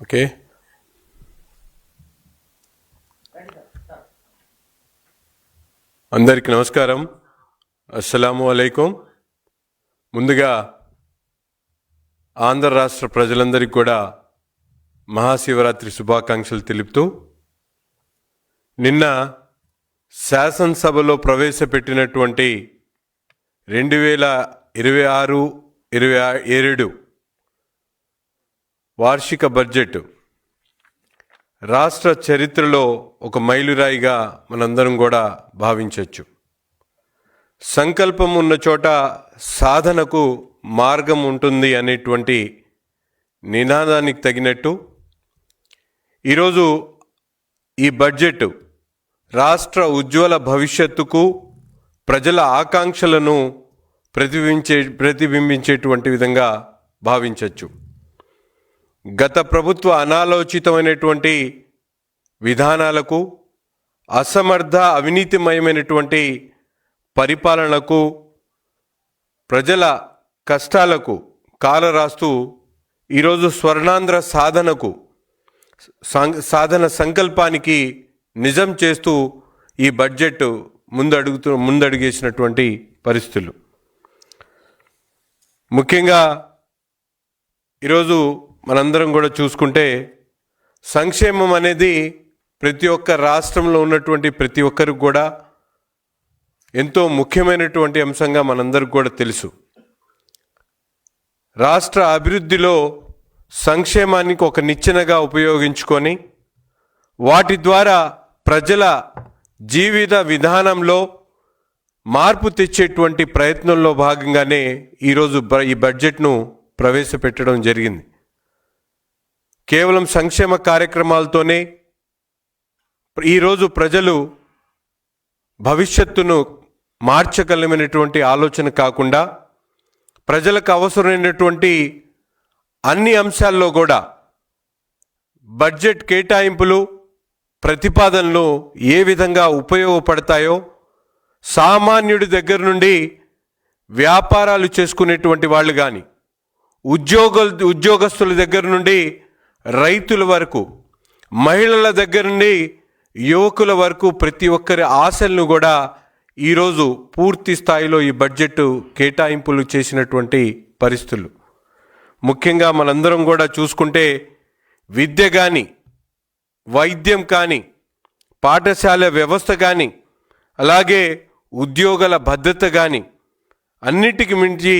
Okay, అందరికీ నమస్కారం. అస్సలాము అలైకుం. ముందుగా ఆంధ్ర రాష్ట్ర ప్రజలందరికీ కూడా మహాశివరాత్రి శుభాకాంక్షలు తెలుపుతూ, నిన్న శాసనసభలో ప్రవేశపెట్టినటువంటి 2026-27 వార్షిక బడ్జెట్ రాష్ట్ర చరిత్రలో ఒక మైలురాయిగా మనందరం కూడా భావించవచ్చు. సంకల్పం ఉన్న చోట సాధనకు మార్గం ఉంటుంది అనేటువంటి నినాదానికి తగినట్టు ఈరోజు ఈ బడ్జెట్ రాష్ట్ర ఉజ్వల భవిష్యత్తుకు, ప్రజల ఆకాంక్షలను ప్రతిబింబించేటువంటి విధంగా భావించవచ్చు. గత ప్రభుత్వ అనాలోచితమైనటువంటి విధానాలకు, అసమర్థ అవినీతిమయమైనటువంటి పరిపాలనకు, ప్రజల కష్టాలకు కాలరాస్తూ ఈరోజు స్వర్ణాంధ్ర సాధన సంకల్పానికి నిజం చేస్తూ ఈ బడ్జెట్ ముందడుగేసినటువంటి పరిస్థితులు. ముఖ్యంగా ఈరోజు మనందరం కూడా చూసుకుంటే, సంక్షేమం అనేది ప్రతి ఒక్క రాష్ట్రంలో ఉన్నటువంటి ప్రతి ఒక్కరికి కూడా ఎంతో ముఖ్యమైనటువంటి అంశంగా మనందరికి కూడా తెలుసు. రాష్ట్ర అభివృద్ధిలో సంక్షేమానికి ఒక నిచ్చెనగా ఉపయోగించుకొని, వాటి ద్వారా ప్రజల జీవిత విధానంలో మార్పు తెచ్చేటువంటి ప్రయత్నంలో భాగంగానే ఈరోజు ఈ బడ్జెట్ను ప్రవేశపెట్టడం జరిగింది. కేవలం సంక్షేమ కార్యక్రమాలతోనే ఈరోజు ప్రజలు భవిష్యత్తును మార్చగలమైనటువంటి ఆలోచన కాకుండా, ప్రజలకు అవసరమైనటువంటి అన్ని అంశాల్లో కూడా బడ్జెట్ కేటాయింపులు, ప్రతిపాదనలు ఏ విధంగా ఉపయోగపడతాయో, సామాన్యుడి దగ్గర నుండి వ్యాపారాలు చేసుకునేటువంటి వాళ్ళు కానీ, ఉద్యోగస్తుల దగ్గర నుండి రైతుల వరకు, మహిళల దగ్గర నుండి యువకుల వరకు ప్రతి ఒక్కరి ఆశలను కూడా ఈరోజు పూర్తి స్థాయిలో ఈ బడ్జెట్ కేటాయింపులు చేసినటువంటి పరిస్థితులు. ముఖ్యంగా మనందరం కూడా చూసుకుంటే, విద్య కానీ, వైద్యం కానీ, పాఠశాల వ్యవస్థ కానీ, అలాగే ఉద్యోగాల భద్రత కానీ, అన్నిటికి మించి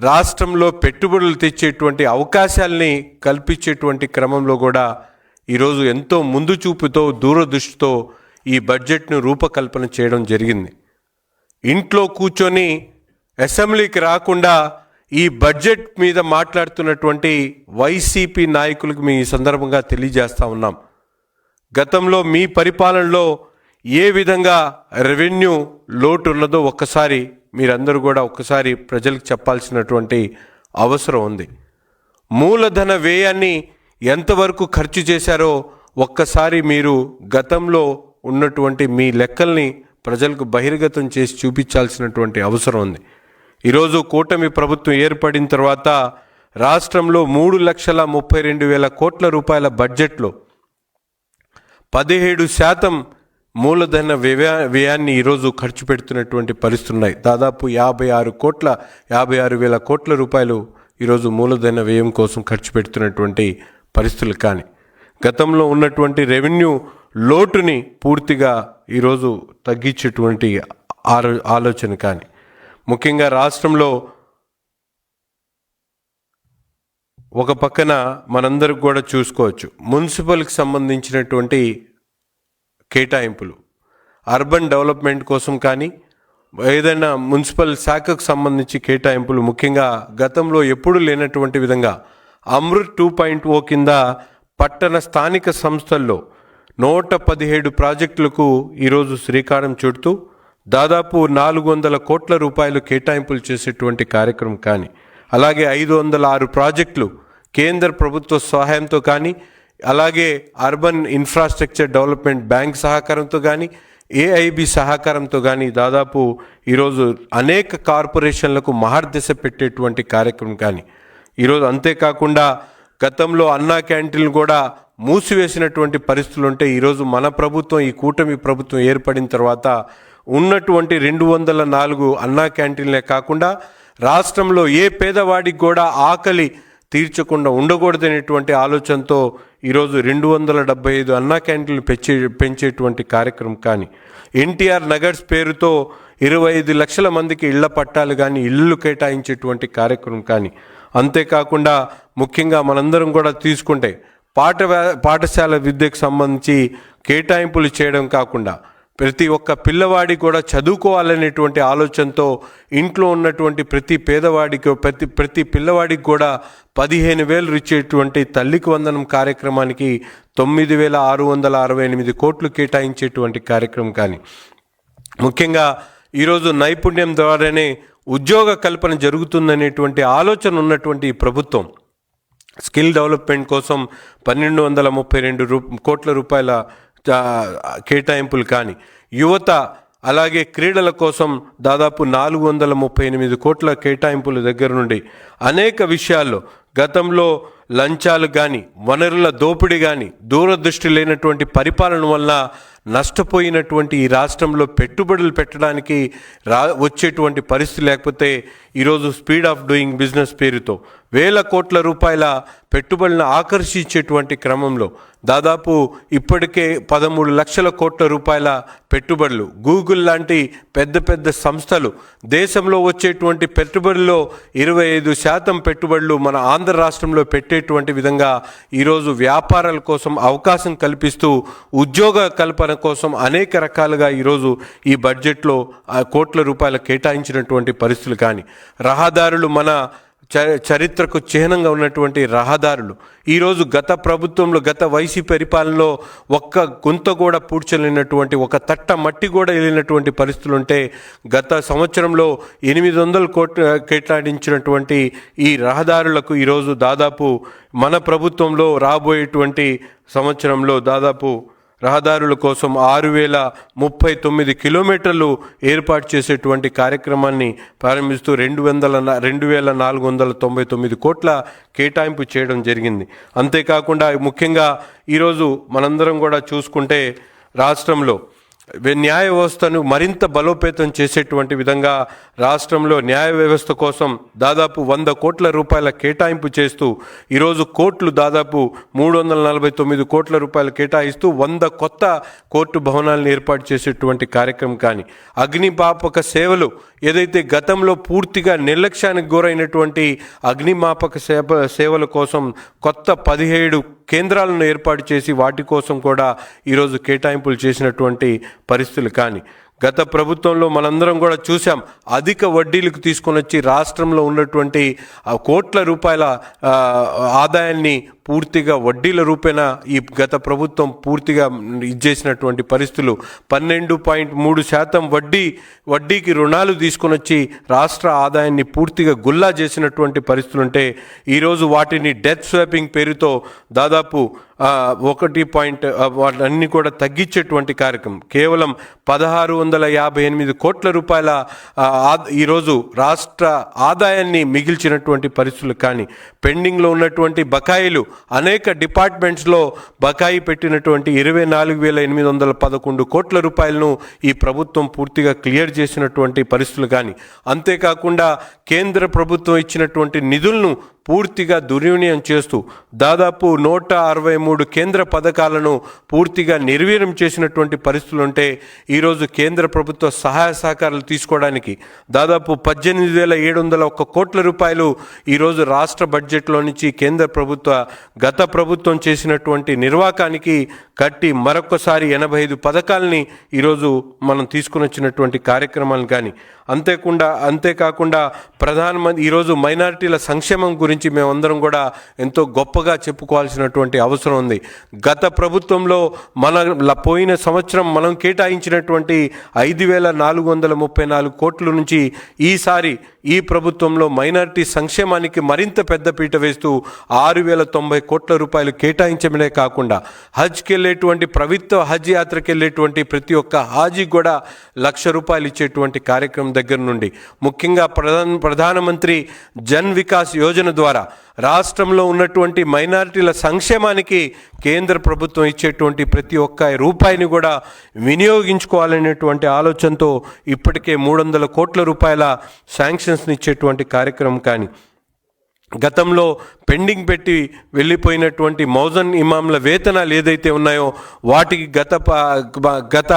రాష్ట్రంలో పెట్టుబడులు తెచ్చేటువంటి అవకాశాలని కల్పించేటువంటి క్రమంలో కూడా ఈరోజు ఎంతో ముందు చూపుతో, దూరదృష్టితో ఈ బడ్జెట్ను రూపకల్పన చేయడం జరిగింది. ఇంట్లో కూర్చొని అసెంబ్లీకి రాకుండా ఈ బడ్జెట్ మీద మాట్లాడుతున్నటువంటి వైసీపీ నాయకులకు మీ సందర్భంగా తెలియజేస్తూ ఉన్నాం. గతంలో మీ పరిపాలనలో ఏ విధంగా రెవెన్యూ లోటు ఉన్నదో ఒక్కసారి మీరందరూ కూడా ఒక్కసారి ప్రజలకు చెప్పాల్సినటువంటి అవసరం ఉంది. మూలధన వ్యయాన్ని ఎంతవరకు ఖర్చు చేశారో ఒక్కసారి మీరు గతంలో ఉన్నటువంటి మీ లెక్కల్ని ప్రజలకు బహిర్గతం చేసి చూపించాల్సినటువంటి అవసరం ఉంది. ఈరోజు కూటమి ప్రభుత్వం ఏర్పడిన తర్వాత రాష్ట్రంలో 3,32,000 కోట్ల రూపాయల బడ్జెట్లో 17% మూలధన వ్యయాన్ని ఈరోజు ఖర్చు పెడుతున్నటువంటి పరిస్థితులు ఉన్నాయి. దాదాపు 56,000 కోట్ల రూపాయలు ఈరోజు మూలధన వ్యయం కోసం ఖర్చు పెడుతున్నటువంటి పరిస్థితులు. కానీ గతంలో ఉన్నటువంటి రెవెన్యూ లోటుని పూర్తిగా ఈరోజు తగ్గించేటువంటి ఆలోచన కానీ, ముఖ్యంగా రాష్ట్రంలో ఒక పక్కన మనందరికి కూడా చూసుకోవచ్చు, మున్సిపల్కి సంబంధించినటువంటి కేటాయింపులు, అర్బన్ డెవలప్మెంట్ కోసం కానీ, ఏదైనా మున్సిపల్ శాఖకు సంబంధించి కేటాయింపులు, ముఖ్యంగా గతంలో ఎప్పుడూ లేనటువంటి విధంగా అమృత్ 2.0 కింద పట్టణ స్థానిక సంస్థల్లో 117 ప్రాజెక్టులకు ఈరోజు శ్రీకారం చుడుతూ దాదాపు 400 కోట్ల రూపాయలు కేటాయింపులు చేసేటువంటి కార్యక్రమం కానీ, అలాగే 506 ప్రాజెక్టులు కేంద్ర ప్రభుత్వ సహాయంతో కానీ, అలాగే అర్బన్ ఇన్ఫ్రాస్ట్రక్చర్ డెవలప్మెంట్ బ్యాంక్ సహకారంతో కానీ, ఏఐబి సహకారంతో కానీ దాదాపు ఈరోజు అనేక కార్పొరేషన్లకు మహర్దశ పెట్టేటువంటి కార్యక్రమం కానీ, ఈరోజు అంతేకాకుండా గతంలో అన్నా క్యాంటీన్లు కూడా మూసివేసినటువంటి పరిస్థితులు ఉంటే ఈరోజు మన ప్రభుత్వం, ఈ కూటమి ప్రభుత్వం ఏర్పడిన తర్వాత ఉన్నటువంటి 204 అన్నా క్యాంటీన్లే కాకుండా రాష్ట్రంలో ఏ పేదవాడికి కూడా ఆకలి తీర్చకుండా ఉండకూడదనేటువంటి ఆలోచనతో ఈరోజు 275 అన్నా క్యాంటీన్లు పెంచేటువంటి కార్యక్రమం కానీ, ఎన్టీఆర్ నగర్స్ పేరుతో 25 లక్షల మందికి ఇళ్ల పట్టాలు కానీ ఇళ్ళు కేటాయించేటువంటి కార్యక్రమం కానీ, అంతేకాకుండా ముఖ్యంగా మనందరం కూడా తీసుకుంటే పాఠశాల విద్యకు సంబంధించి కేటాయింపులు చేయడం కాకుండా ప్రతి ఒక్క పిల్లవాడి కూడా చదువుకోవాలనేటువంటి ఆలోచనతో ఇంట్లో ఉన్నటువంటి ప్రతి పేదవాడికి ప్రతి పిల్లవాడికి కూడా 15,000 ఇచ్చేటువంటి తల్లికి వందనం కార్యక్రమానికి 9,668 కోట్లు కేటాయించేటువంటి కార్యక్రమం కానీ, ముఖ్యంగా ఈరోజు నైపుణ్యం ద్వారానే ఉద్యోగ కల్పన జరుగుతుందనేటువంటి ఆలోచన ఉన్నటువంటి ప్రభుత్వం స్కిల్ డెవలప్మెంట్ కోసం 1,232 కోట్ల రూపాయల కేటాయింపులు కానీ, యువత అలాగే క్రీడల కోసం దాదాపు 438 కోట్ల కేటాయింపుల దగ్గర నుండి అనేక విషయాల్లో గతంలో లంచాలు కానీ, వనరుల దోపిడీ కానీ, దూరదృష్టి లేనటువంటి పరిపాలన వల్ల నష్టపోయినటువంటి ఈ రాష్ట్రంలో పెట్టుబడులు పెట్టడానికి వచ్చేటువంటి పరిస్థితి లేకపోతే ఈరోజు స్పీడ్ ఆఫ్ డూయింగ్ బిజినెస్ పేరుతో వేల కోట్ల రూపాయల పెట్టుబడులను ఆకర్షించేటువంటి క్రమంలో దాదాపు ఇప్పటికే 13 లక్షల కోట్ల రూపాయల పెట్టుబడులు, గూగుల్ లాంటి పెద్ద పెద్ద సంస్థలు దేశంలో వచ్చేటువంటి పెట్టుబడుల్లో 25% పెట్టుబడులు మన ఆంధ్ర రాష్ట్రంలో పెట్టేటువంటి విధంగా ఈరోజు వ్యాపారాల కోసం అవకాశం కల్పిస్తూ ఉద్యోగ కల్పన కోసం అనేక రకాలుగా ఈరోజు ఈ బడ్జెట్లో కోట్ల రూపాయలు కేటాయించినటువంటి పరిస్థితులు కానీ, రహదారులు మన చరిత్రకు చిహ్నంగా ఉన్నటువంటి రహదారులు ఈరోజు గత ప్రభుత్వంలో గత వైసీపీ పరిపాలనలో ఒక్క గుంత కూడా పూడ్చలేనటువంటి ఒక తట్ట మట్టి కూడా వెళ్ళినటువంటి పరిస్థితులు ఉంటే గత సంవత్సరంలో 800 కోట్లు కేటాయించినటువంటి ఈ రహదారులకు ఈరోజు దాదాపు మన ప్రభుత్వంలో రాబోయేటువంటి సంవత్సరంలో దాదాపు రహదారుల కోసం 6,039 కిలోమీటర్లు ఏర్పాటు చేసేటువంటి కార్యక్రమాన్ని ప్రారంభిస్తూ 2,499 కోట్ల కేటాయింపు చేయడం జరిగింది. అంతేకాకుండా ముఖ్యంగా ఈరోజు మనందరం కూడా చూసుకుంటే రాష్ట్రంలో న్యాయ వ్యవస్థను మరింత బలోపేతం చేసేటువంటి విధంగా రాష్ట్రంలో న్యాయ వ్యవస్థ కోసం దాదాపు 100 కోట్ల రూపాయల కేటాయింపు చేస్తూ ఈరోజు కోర్టులు దాదాపు 349 కోట్ల రూపాయలు కేటాయిస్తూ 100 కొత్త కోర్టు భవనాలను ఏర్పాటు చేసేటువంటి కార్యక్రమం కానీ, అగ్నిమాపక సేవలు ఏదైతే గతంలో పూర్తిగా నిర్లక్ష్యానికి గురైనటువంటి అగ్నిమాపక సేవల కోసం కొత్త 17 కేంద్రాలను ఏర్పాటు చేసి వాటి కోసం కూడా ఈరోజు కేటాయింపులు చేసినటువంటి పరిస్థితులు కానీ, గత ప్రభుత్వంలో మనందరం కూడా చూసాం అధిక వడ్డీలకు తీసుకొని వచ్చి రాష్ట్రంలో ఉన్నటువంటి కోట్ల రూపాయల ఆదాయాన్ని పూర్తిగా వడ్డీల రూపేణ ఈ గత ప్రభుత్వం పూర్తిగా ఇచ్చేసినటువంటి పరిస్థితులు 12.3% వడ్డీకి రుణాలు తీసుకొని వచ్చి రాష్ట్ర ఆదాయాన్ని పూర్తిగా గుల్లా చేసినటువంటి పరిస్థితులు ఉంటే ఈరోజు వాటిని డెత్ స్వాపింగ్ పేరుతో దాదాపు 1 వాటన్ని కూడా తగ్గించేటువంటి కార్యక్రమం కేవలం 1,658 కోట్ల రూపాయల ఈరోజు రాష్ట్ర ఆదాయాన్ని మిగిల్చినటువంటి పరిస్థితులు కానీ, పెండింగ్లో ఉన్నటువంటి బకాయిలు అనేక డిపార్ట్మెంట్స్లో బకాయి పెట్టినటువంటి 24,811 కోట్ల రూపాయలను ఈ ప్రభుత్వం పూర్తిగా క్లియర్ చేసినటువంటి పరిస్థితులు కానీ, అంతేకాకుండా కేంద్ర ప్రభుత్వం ఇచ్చినటువంటి నిధులను పూర్తిగా దుర్వినియోగం చేస్తూ దాదాపు 163 కేంద్ర పథకాలను పూర్తిగా నిర్వీర్యం చేసినటువంటి పరిస్థితులు ఉంటే ఈరోజు కేంద్ర ప్రభుత్వ సహాయ సహకారాలు తీసుకోవడానికి దాదాపు 18,701 కోట్ల రూపాయలు ఈరోజు రాష్ట్ర బడ్జెట్లో నుంచి కేంద్ర గత ప్రభుత్వం చేసినటువంటి నిర్వాకానికి కట్టి మరొకసారి 85 పథకాలని ఈరోజు మనం తీసుకుని వచ్చినటువంటి కార్యక్రమాలు కానీ, అంతేకాకుండా ప్రధానమంత్రి ఈరోజు మైనారిటీల సంక్షేమం గురించి మేమందరం కూడా ఎంతో గొప్పగా చెప్పుకోవాల్సినటువంటి అవసరం ఉంది. గత ప్రభుత్వంలో పోయిన సంవత్సరం మనం కేటాయించినటువంటి 5,434 కోట్ల నుంచి ఈసారి ఈ ప్రభుత్వంలో మైనారిటీ సంక్షేమానికి మరింత పెద్దపీట వేస్తూ 6,090 కోట్ల రూపాయలు కేటాయించడమే కాకుండా హజ్కి వెళ్ళేటువంటి ప్రభుత్వ హజ్ యాత్రకి వెళ్ళేటువంటి ప్రతి ఒక్క హాజీకి కూడా ₹1,00,000 ఇచ్చేటువంటి కార్యక్రమం దగ్గర నుండి ముఖ్యంగా ప్రధానమంత్రి జన్ వికాస్ యోజన ద్వారా ద్వారా రాష్ట్రంలో ఉన్నటువంటి మైనారిటీల సంక్షేమానికి కేంద్ర ప్రభుత్వం ఇచ్చేటువంటి ప్రతి ఒక్క రూపాయిని కూడా వినియోగించుకోవాలనేటువంటి ఆలోచనతో ఇప్పటికే 300 కోట్ల రూపాయల శాంక్షన్స్ని ఇచ్చేటువంటి కార్యక్రమం కానీ, గతంలో పెండింగ్ పెట్టి వెళ్ళిపోయినటువంటి మౌజన్ ఇమాంల వేతనాలు ఏదైతే ఉన్నాయో వాటికి గత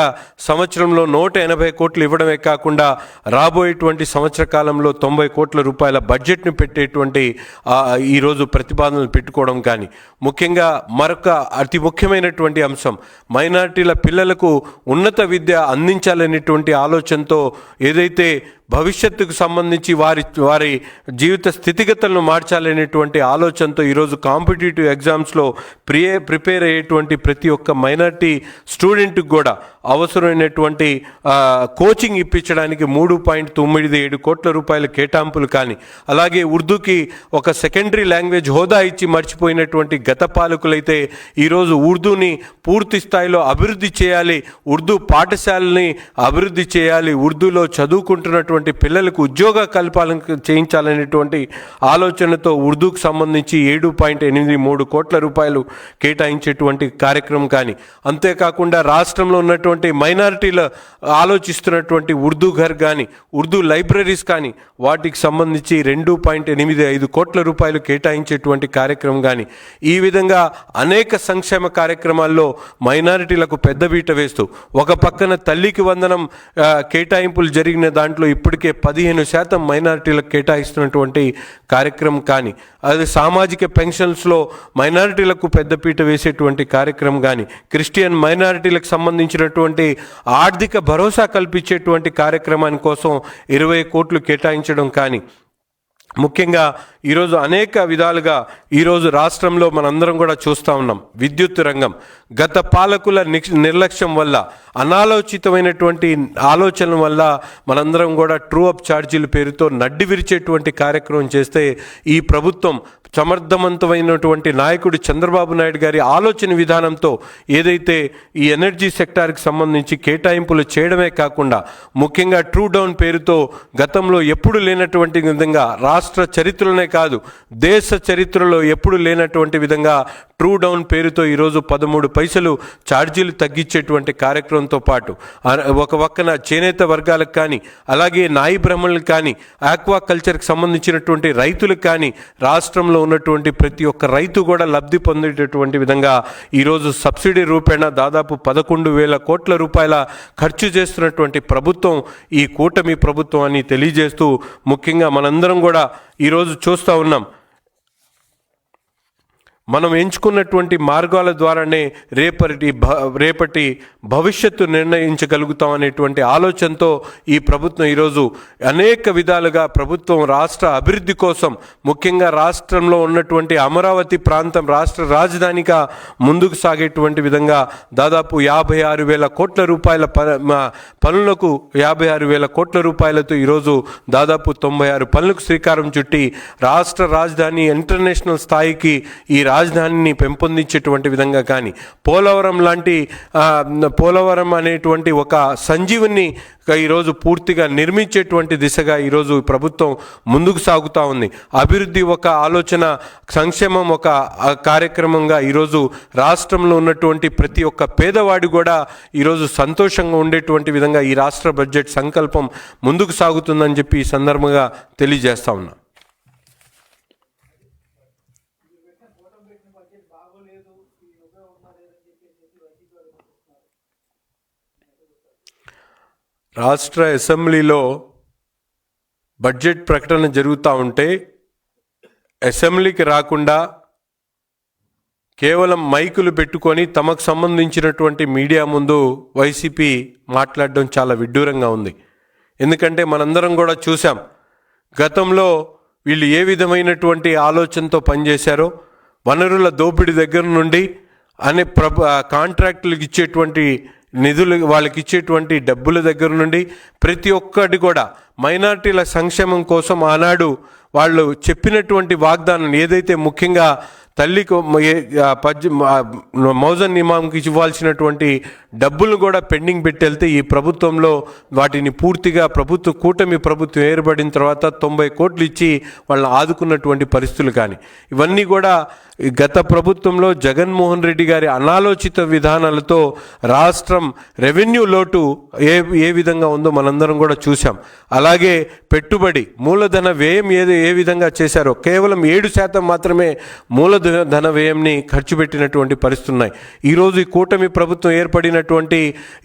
సంవత్సరంలో 180 కోట్లు ఇవ్వడమే కాకుండా రాబోయేటువంటి సంవత్సర కాలంలో 90 కోట్ల రూపాయల బడ్జెట్ను పెట్టేటువంటి ఈరోజు ప్రతిపాదనలు పెట్టుకోవడం కానీ, ముఖ్యంగా మరొక అతి ముఖ్యమైనటువంటి అంశం మైనారిటీల పిల్లలకు ఉన్నత విద్య అందించాలనేటువంటి ఆలోచనతో ఏదైతే భవిష్యత్తుకు సంబంధించి వారి జీవిత స్థితిగతులను మార్చాలనేటువంటి ఆలోచనతో ఈరోజు కాంపిటేటివ్ ఎగ్జామ్స్లో ప్రిపేర్ అయ్యేటువంటి ప్రతి ఒక్క మైనారిటీ స్టూడెంట్కి కూడా అవసరమైనటువంటి కోచింగ్ ఇప్పించడానికి 3.97 కోట్ల రూపాయల కేటాయింపులు కానీ, అలాగే ఉర్దూకి ఒక సెకండరీ లాంగ్వేజ్ హోదా ఇచ్చి మర్చిపోయినటువంటి గత పాలకులైతే ఈరోజు ఉర్దూని పూర్తి స్థాయిలో అభివృద్ధి చేయాలి, ఉర్దూ పాఠశాలని అభివృద్ధి చేయాలి, ఉర్దూలో చదువుకుంటున్నటువంటి పిల్లలకు ఉద్యోగ కల్పాలను చేయించాలనేటువంటి ఆలోచనతో ఉర్దూకు సంబంధించి 7.83 కోట్ల రూపాయలు కేటాయించేటువంటి కార్యక్రమం కానీ, అంతేకాకుండా రాష్ట్రంలో ఉన్నటువంటి మైనారిటీలు ఆలోచిస్తున్నటువంటి ఉర్దూ ఘర్ కానీ, ఉర్దూ లైబ్రరీస్ కానీ వాటికి సంబంధించి 2.85 కోట్ల రూపాయలు కేటాయించేటువంటి కార్యక్రమం కానీ, ఈ విధంగా అనేక సంక్షేమ కార్యక్రమాల్లో మైనారిటీలకు పెద్దపీట వేస్తూ ఒక పక్కన తల్లికి వందనం కేటాయింపులు జరిగిన దాంట్లో ఇప్పటికే 15% మైనారిటీలకు కేటాయిస్తున్నటువంటి కార్యక్రమం కానీ, అది సామాజిక పెన్షన్స్లో మైనారిటీలకు పెద్దపీట వేసేటువంటి కార్యక్రమం కానీ, క్రిస్టియన్ మైనారిటీలకు సంబంధించినటువంటి ఆర్థిక భరోసా కల్పించేటువంటి కార్యక్రమాని కోసం 20 కోట్లు కేటాయించడం కానీ, ముఖ్యంగా ఈరోజు అనేక విధాలుగా ఈరోజు రాష్ట్రంలో మనందరం కూడా చూస్తూ ఉన్నాం. విద్యుత్ రంగం గత పాలకుల నిర్లక్ష్యం వల్ల, అనాలోచితమైనటువంటి ఆలోచనల వల్ల మనందరం కూడా ట్రూ అప్ ఛార్జీల పేరుతో నడ్డి విరిచేటువంటి కార్యక్రమం చేస్తే ఈ ప్రభుత్వం సమర్థవంతమైనటువంటి నాయకుడు చంద్రబాబు నాయుడు గారి ఆలోచన విధానంతో ఏదైతే ఈ ఎనర్జీ సెక్టార్కి సంబంధించి కేటాయింపులు చేయడమే కాకుండా, ముఖ్యంగా ట్రూ డౌన్ పేరుతో గతంలో ఎప్పుడు లేనటువంటి విధంగా రాష్ట్ర చరిత్రలోనే కాదు దేశ చరిత్రలో ఎప్పుడు లేనటువంటి విధంగా ట్రూ డౌన్ పేరుతో ఈరోజు 13 పైసలు ఛార్జీలు తగ్గించేటువంటి కార్యక్రమంతో పాటు ఒక పక్కన చేనేత వర్గాలకు కానీ, అలాగే నాయి బ్రాహ్మణులకు కానీ, ఆక్వా కల్చర్కి సంబంధించినటువంటి రైతులకు కానీ రాష్ట్రంలో ఉన్నటువంటి ప్రతి ఒక్క రైతు కూడా లబ్ధి పొందేటటువంటి విధంగా ఈరోజు సబ్సిడీ రూపేణా దాదాపు 11,000 కోట్ల రూపాయల ఖర్చు చేస్తున్నటువంటి ప్రభుత్వం ఈ కూటమి ప్రభుత్వం అని తెలియజేస్తూ, ముఖ్యంగా మనందరం కూడా ఈరోజు చూస్తూ ఉన్నాం. మనం ఎంచుకున్నటువంటి మార్గాల ద్వారానే రేపటి భవిష్యత్తు నిర్ణయించగలుగుతాం అనేటువంటి ఆలోచనతో ఈ ప్రభుత్వం ఈరోజు అనేక విధాలుగా ప్రభుత్వం రాష్ట్ర అభివృద్ధి కోసం, ముఖ్యంగా రాష్ట్రంలో ఉన్నటువంటి అమరావతి ప్రాంతం రాష్ట్ర రాజధానిగా ముందుకు సాగేటువంటి విధంగా దాదాపు 56,000 కోట్ల రూపాయల పనులకు 56,000 కోట్ల రూపాయలతో ఈరోజు దాదాపు 96 పనులకు శ్రీకారం చుట్టి రాష్ట్ర రాజధాని ఇంటర్నేషనల్ స్థాయికి ఈ రాజధానిని పెంపొందించేటువంటి విధంగా కానీ, పోలవరం అనేటువంటి ఒక సంజీవని ఈరోజు పూర్తిగా నిర్మించేటువంటి దిశగా ఈరోజు ప్రభుత్వం ముందుకు సాగుతూ ఉంది. అభివృద్ధి ఒక ఆలోచన, సంక్షేమం ఒక కార్యక్రమంగా ఈరోజు రాష్ట్రంలో ఉన్నటువంటి ప్రతి ఒక్క పేదవాడి కూడా ఈరోజు సంతోషంగా ఉండేటువంటి విధంగా ఈ రాష్ట్ర బడ్జెట్ సంకల్పం ముందుకు సాగుతుందని చెప్పి ఈ సందర్భంగా తెలియజేస్తా ఉన్నా. రాష్ట్ర అసెంబ్లీలో బడ్జెట్ ప్రకటన జరుగుతూ ఉంటే అసెంబ్లీకి రాకుండా కేవలం మైకులు పెట్టుకొని తమకు సంబంధించినటువంటి మీడియా ముందు వైసీపీ మాట్లాడడం చాలా విడ్డూరంగా ఉంది. ఎందుకంటే మనందరం కూడా చూసాం గతంలో వీళ్ళు ఏ విధమైనటువంటి ఆలోచనతో పనిచేశారో. వనరుల దోపిడీ దగ్గర నుండి కాంట్రాక్టులకు ఇచ్చేటువంటి నిధులు, వాళ్ళకి ఇచ్చేటువంటి డబ్బుల దగ్గర నుండి ప్రతి ఒక్కటి కూడా మైనారిటీల సంక్షేమం కోసం ఆనాడు వాళ్ళు చెప్పినటువంటి వాగ్దానం ఏదైతే ముఖ్యంగా తల్లికి మౌజన్ ఇమాంకి ఇవ్వాల్సినటువంటి డబ్బులు కూడా పెండింగ్ పెట్టి వెళ్తే ఈ ప్రభుత్వంలో వాటిని పూర్తిగా కూటమి ప్రభుత్వం ఏర్పడిన తర్వాత 90 కోట్లు ఇచ్చి వాళ్ళని ఆదుకున్నటువంటి పరిస్థితులు కానీ ఇవన్నీ కూడా గత ప్రభుత్వంలో జగన్మోహన్ రెడ్డి గారి అనాలోచిత విధానాలతో రాష్ట్రం రెవెన్యూ లోటు ఏ విధంగా ఉందో మనందరం కూడా చూసాం. అలాగే పెట్టుబడి మూలధన వ్యయం ఏ విధంగా చేశారో కేవలం 7% మాత్రమే మూలధన వ్యయంని ఖర్చు పెట్టినటువంటి పరిస్థితులు ఉన్నాయి. ఈరోజు ఈ కూటమి ప్రభుత్వం ఏర్పడినటువంటి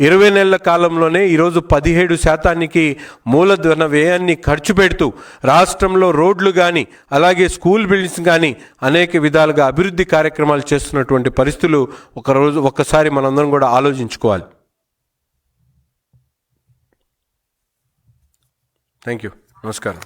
20 నెలల కాలంలోనే ఈరోజు 17% మూలధన వ్యయాన్ని ఖర్చు పెడుతూ రాష్ట్రంలో రోడ్లు కానీ అలాగే స్కూల్ బిల్డింగ్స్ కానీ అనేక విధాలుగా అభివృద్ధి కార్యక్రమాలు చేస్తున్నటువంటి పరిస్థితులు ఒక్కసారి మనందరం కూడా ఆలోచించుకోవాలి. Thank you. నమస్కారం.